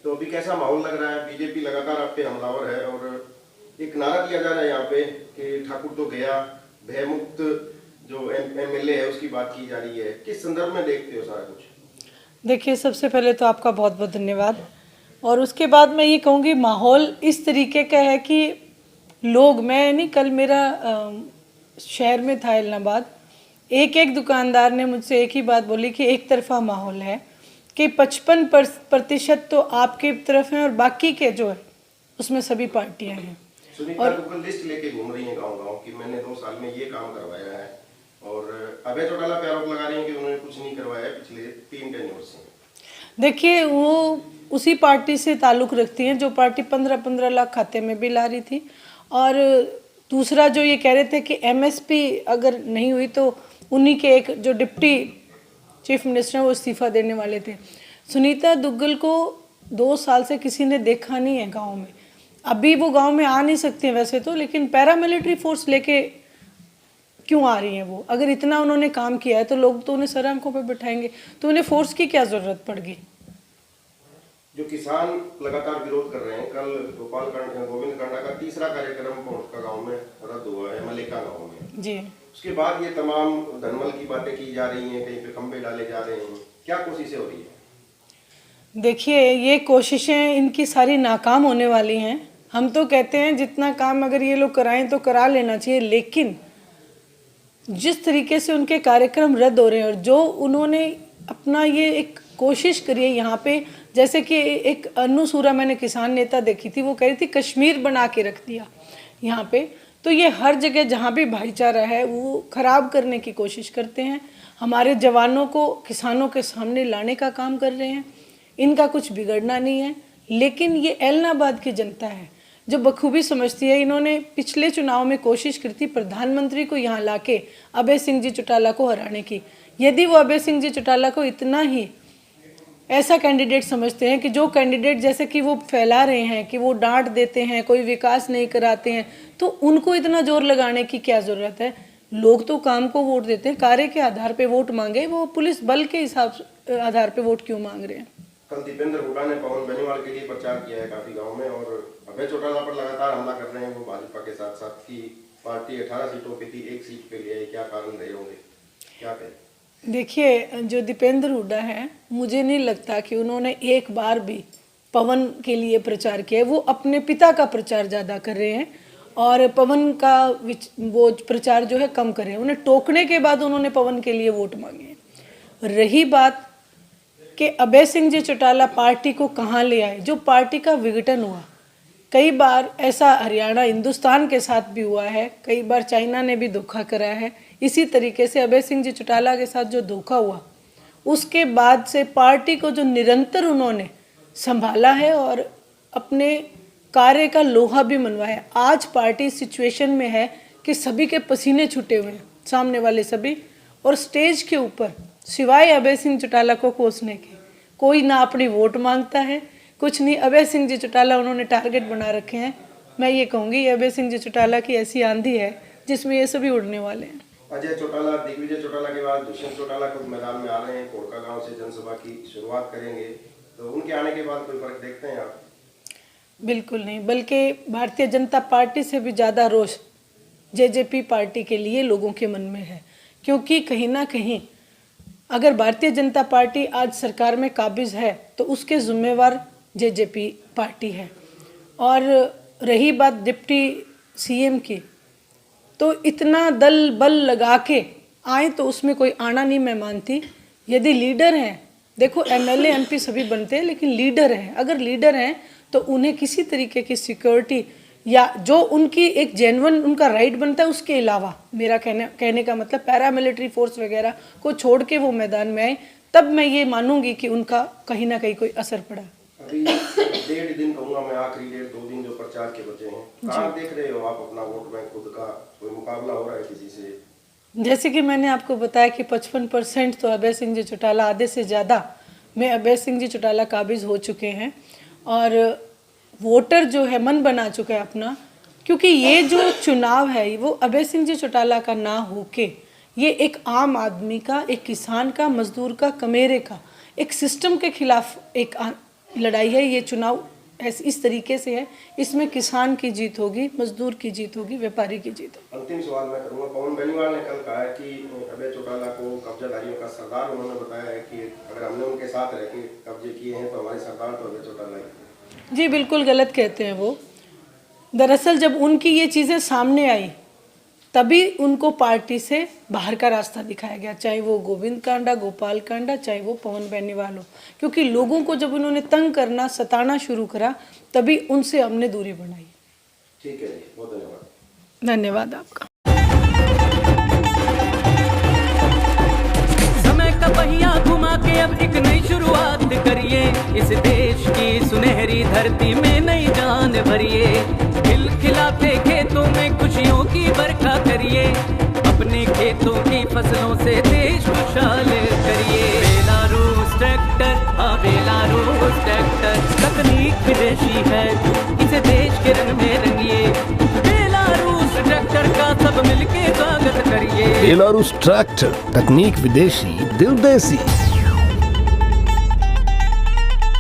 तो अभी कैसा माहौल लग रहा है? बीजेपी लगातार आप पे हमलावर है और एक नारा दिया जा रहा है यहाँ पे कि ठाकुर तो गया, भयमुक्त जो एमएलए है उसकी बात की जा रही है। किस संदर्भ में देखते हो सारा कुछ? देखिए, सबसे पहले तो आपका बहुत बहुत धन्यवाद। और उसके बाद मैं ये कहूँगी, माहौल इस तरीके का है कि लोग, मैं नहीं, कल मेरा शहर में था इलाहाबाद, एक एक दुकानदार ने मुझसे एक ही बात बोली कि एक तरफा माहौल है, कि 55% तो आपके तरफ हैं और बाकी के जो है उसमें सभी पार्टियां हैं। सुनीता दुग्गल लिस्ट लेके घूम रही है गांव गांव कि मैंने 2 साल में ये काम करवाया है, और अभय चौटाला पे आरोप लगा रही है कि उन्होंने कुछ नहीं करवाया पिछले 3 टेन्योर से। देखिए, वो उसी पार्टी से ताल्लुक़ रखती हैं जो पार्टी 15-15 लाख खाते में भी ला रही थी। और दूसरा जो ये कह रहे थे कि एमएसपी अगर नहीं हुई तो उन्हीं के एक जो डिप्टी चीफ मिनिस्टर हैं वो इस्तीफ़ा देने वाले थे। सुनीता दुग्गल को 2 साल से किसी ने देखा नहीं है गांव में। अभी वो गांव में आ नहीं सकती हैं वैसे तो, लेकिन पैरामिलिट्री फोर्स लेके क्यों आ रही हैं वो? अगर इतना उन्होंने काम किया है तो लोग तो उन्हें सर आंखों पर बैठाएंगे, तो उन्हें फोर्स की क्या ज़रूरत पड़ गई? जो किसान लगातार विरोध कर रहे हैं, कल गोविंद कांडा का तीसरा कार्यक्रम का गांव में रद्द हुआ है, मलेका गांव में जी। उसके बाद ये तमाम धनमल की बातें की जा रही हैं, कहीं पे खंबे डाले जा रहे हैं, क्या कोशिशें हो रही है? देखिए, ये कोशिशें इनकी सारी नाकाम होने वाली हैं। हम तो कहते हैं जितना काम अगर ये लोग कराएं तो करा लेना चाहिए, लेकिन जिस तरीके से उनके कार्यक्रम रद्द हो रहे हैं और जो उन्होंने अपना ये एक कोशिश करी है यहाँ पे, जैसे कि एक अन्नू सूरा मैंने किसान नेता देखी थी, वो कह रही थी कश्मीर बना के रख दिया यहाँ पे। तो ये हर जगह जहाँ भी भाईचारा है वो ख़राब करने की कोशिश करते हैं। हमारे जवानों को किसानों के सामने लाने का काम कर रहे हैं। इनका कुछ बिगड़ना नहीं है, लेकिन ये एलनाबाद की जनता है जो बखूबी समझती है। इन्होंने पिछले चुनाव में कोशिश की थी प्रधानमंत्री को यहाँ लाके अभय सिंह जी चौटाला को हराने की। यदि वो अभय सिंह जी चौटाला को इतना ही ऐसा कैंडिडेट समझते हैं कि जो कैंडिडेट जैसे कि वो फैला रहे हैं कि वो डांट देते हैं, कोई विकास नहीं कराते हैं, तो उनको इतना जोर लगाने की क्या ज़रूरत है? लोग तो काम को वोट देते हैं, कार्य के आधार पे वोट मांगे, वो पुलिस बल के हिसाब आधार पे वोट क्यों मांग रहे हैं? कल दीपेंद्र हुड्डा ने पवन बेनीवाल के लिए प्रचार किया है काफी गांव में, और अभय चौटाला पर लगातार हमला कर रहे हैं वो भाजपा के साथ साथ की पार्टी 18 सीटों पे थी, 1 सीट पे लिए, क्या कारण रहे होंगे, क्या कहें? देखिए, जो दीपेंद्र हुड्डा है, मुझे नहीं लगता कि उन्होंने एक बार भी पवन के लिए प्रचार किया है। वो अपने पिता का प्रचार ज़्यादा कर रहे हैं और पवन का वो प्रचार जो है कम कर रहे हैं। उन्हें टोकने के बाद उन्होंने पवन के लिए वोट मांगे हैं। रही बात कि अभय सिंह जी चौटाला पार्टी को कहाँ ले आए, जो पार्टी का विघटन हुआ, कई बार ऐसा हरियाणा हिंदुस्तान के साथ भी हुआ है, कई बार चाइना ने भी धोखा करा है। इसी तरीके से अभय सिंह जी चौटाला के साथ जो धोखा हुआ, उसके बाद से पार्टी को जो निरंतर उन्होंने संभाला है और अपने कार्य का लोहा भी मनवाया, आज पार्टी सिचुएशन में है कि सभी के पसीने छूटे हुए हैं, सामने वाले सभी। और स्टेज के ऊपर सिवाय अभय सिंह चौटाला को कोसने के कोई ना अपनी वोट मांगता है, कुछ नहीं। अभय सिंह जी चौटाला उन्होंने टारगेट बना रखे हैं। मैं ये कहूँगी अभय सिंह जी चौटाला की ऐसी आंधी है जिसमें ये सभी उड़ने वाले हैं। अजय चौटाला, दिग्विजय चौटाला के बाद दुष्यंत चौटाला खुद मैदान में आ रहे हैं, कोड़का गांव से जनसभा की शुरुआत करेंगे, तो उनके आने के बाद कोई फर्क देखते हैं आप? बिल्कुल नहीं, बल्कि भारतीय जनता पार्टी से भी ज़्यादा रोष जेजेपी पार्टी के लिए लोगों के मन में है, क्योंकि कहीं ना कहीं अगर भारतीय जनता पार्टी आज सरकार में काबिज है तो उसके जिम्मेवार जेजेपी पार्टी है। और रही बात डिप्टी सीएम की, तो इतना दल बल लगा के आए तो उसमें कोई आना नहीं मैं मानती। यदि लीडर हैं, देखो एमएलए एमपी सभी बनते हैं, लेकिन लीडर हैं, अगर लीडर हैं तो उन्हें किसी तरीके की सिक्योरिटी या जो उनकी एक जेन्युइन उनका राइट बनता है उसके अलावा, मेरा कहने का मतलब पैरामिलिट्री फोर्स वगैरह को छोड़ के वो मैदान में आए, तब मैं ये मानूंगी कि उनका कहीं ना कहीं कोई असर पड़ा। अभी 1.5 दिन कहूँगा मैं, आखिरी 1.5-2 दिन जो प्रचार के बचे हैं, कहाँ देख रहे हो आप अपना वोट बैंक खुद का? कोई मुकाबला हो रहा है किसी से? जैसे कि मैंने आपको बताया कि 55% तो अभय सिंह जी चौटाला, आधे से ज़्यादा में अभय सिंह जी चौटाला काबिज हो चुके हैं और वोटर जो है मन बना चुका है अपना। क्योंकि ये जो चुनाव है वो अभय सिंह जी चौटाला का ना होके ये एक आम आदमी का, एक किसान का, मजदूर का, कमेरे का, एक सिस्टम के खिलाफ एक लड़ाई है, ये चुनाव इस तरीके से है, इसमें किसान की जीत होगी, मजदूर की जीत होगी, व्यापारी की जीत होगी। अंतिम सवाल मैं करूंगा। पवन बेनीवाल ने कल कहा है कि अभय चौटाला को कब्जाधारियों का सरदार उन्होंने बताया है कि अगर हमने उनके साथ रह के कब्जे किए हैं तो हमारे सरदार तो अभय चौटाला है। जी बिल्कुल गलत कहते हैं वो। दरअसल जब उनकी ये चीज़ें सामने आई तभी उनको पार्टी से बाहर का रास्ता दिखाया गया, चाहे वो गोविंद कांडा, गोपाल कांडा, चाहे वो पवन बेनीवाल हो, क्योंकि लोगों को जब उन्होंने तंग करना, सताना शुरू करा तभी उनसे हमने दूरी बनाई। ठीक है जी, बहुत धन्यवाद। धन्यवाद आपका। समय का पहिया घुमा के अब एक नई शुरुआत करिए, इस देश की सुनहरी धरती में नई जान भरिए, खिलखिलाते खेतों में खुशियों की बरखा करिए, अपने खेतों की फसलों से देश खुशहाल करिए। बेलारूस ट्रैक्टर, हाँ बेलारूस ट्रैक्टर, तकनीक विदेशी है, इसे देश के रंग में रंगिए, बेलारूस ट्रैक्टर का सब मिलके स्वागत करिए। बेलारूस ट्रैक्टर, तकनीक विदेशी, दिल देसी।